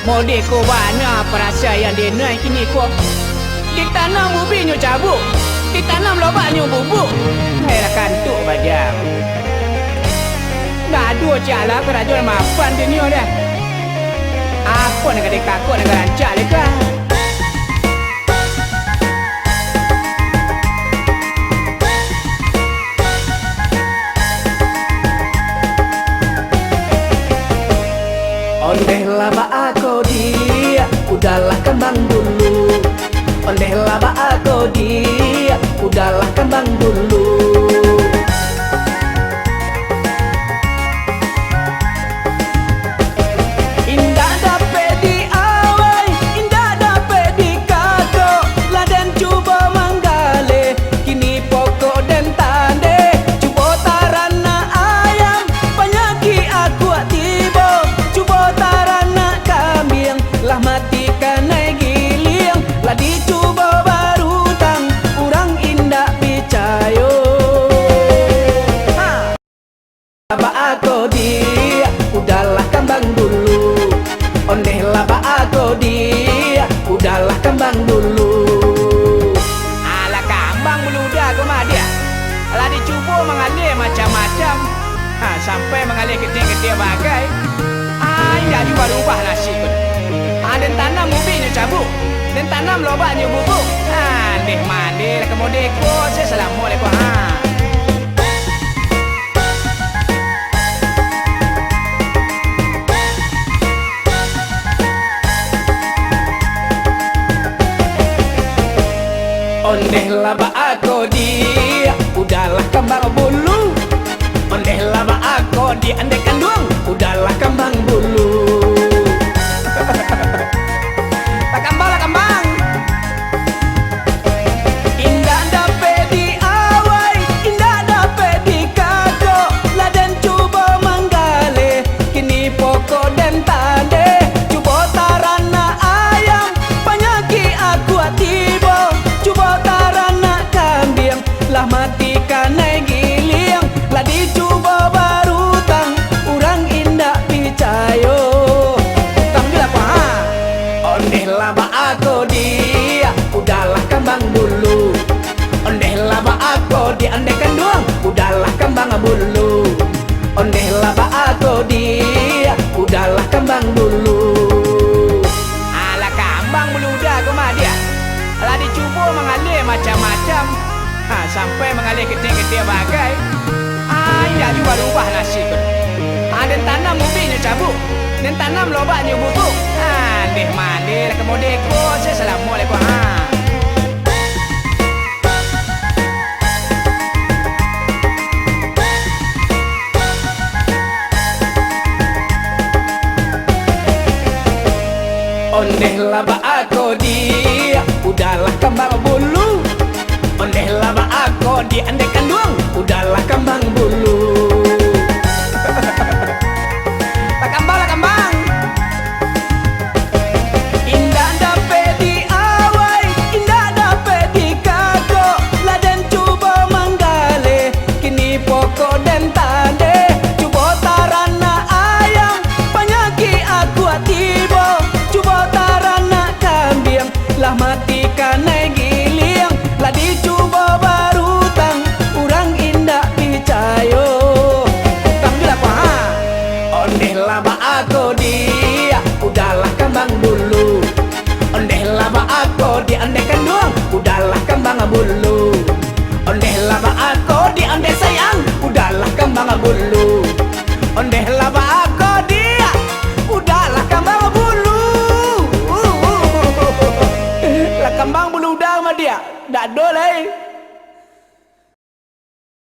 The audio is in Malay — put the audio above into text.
Mode ko bana perasa yang dia naik kini ko. Ditanam ubinyo cabuk, ditanam lobaknya bubuk. Hei kantuk bajang. Gaduh cala kerajaan maafan dia ni dah. Apa nak kata kakak nak rancak dia kan? Ondehlah aku dia, udahlah kembang dulu. Ondehlah aku dia, udahlah kembang dulu. Indah dapat diawai, indah dapat dikato. Laden cuba manggale, kini pokok dan tande. Cuba tarana ayam, penyakit aku tiba. Cuba tarana kambing, lah matikan naik giling. Lah dicuba baru tang, orang indah picayo. Aku dia, udahlah kembang dulu. Ondehlah aku dia, udahlah kembang dulu. Alah kambang beludak ke mah dia. Alah dicuba mengalir macam-macam. Sampai mengalir kecil-kecil bagai. Indah juga ubah nasib. Dan tanam ubinnya cabuk, dan tanam lobaknya bubuk. Deh mandi lah kemodeko. Assalamualaikum. Ondehlah aku dia, udahlah kembang bulu. Ondehlah aku dia, andai kandung, udahlah kembang bulu. Tak kambang lah kambang. Indah dapat diawai, indah dapat dikato. Laden cuba manggale, kini pokok dan tande. Cuba tarana ayam, penyakit aku tiba. Cuba tarana kambing, lah matikan naik giling. Lah dicuba baru tang, orang indah picayo. Tang bila apa ha? Ondehlah aku dia, udahlah kembang dulu. Ondehlah aku dia, andai kandung, udahlah kembang bulu. Ondehlah aku dia, udahlah kembang dulu. Alah kambang beludak ke mah dia. Alah dicuba mengalir macam-macam. Sampai mengalir kecil-kecil bagai. Indah juga ubah nasib. Dan tanam ubinnya cabuk, dan tanam lobaknya bubuk. Deh mandi lah kemodeko. Assalamualaikum. Ondehlah aku dia, udahlah kembang bulu. Ondehlah aku dia, andai kandung, udahlah kembang bulu. Tak kambang lah kambang. Indah dapat diawai, indah dapat dikato. Laden cuba manggale, kini pokok dan tande. Cuba tarana ayam, penyakit aku tiba. Cuba tarana kambing, lah matikan naik giling. Lah dicuba baru tang, orang indah picayo. Tang bila apa ha? Ondehlah aku dia, udahlah kembang dulu. Ondehlah aku dia, andai kandung, udahlah kembang bulu. Ondehlah aku dia, andai sayang, udahlah kembang bulu. Ondehlah aku dia, udahlah kembang bulu. Lah kembang bulu dah mah dia, dak do lah.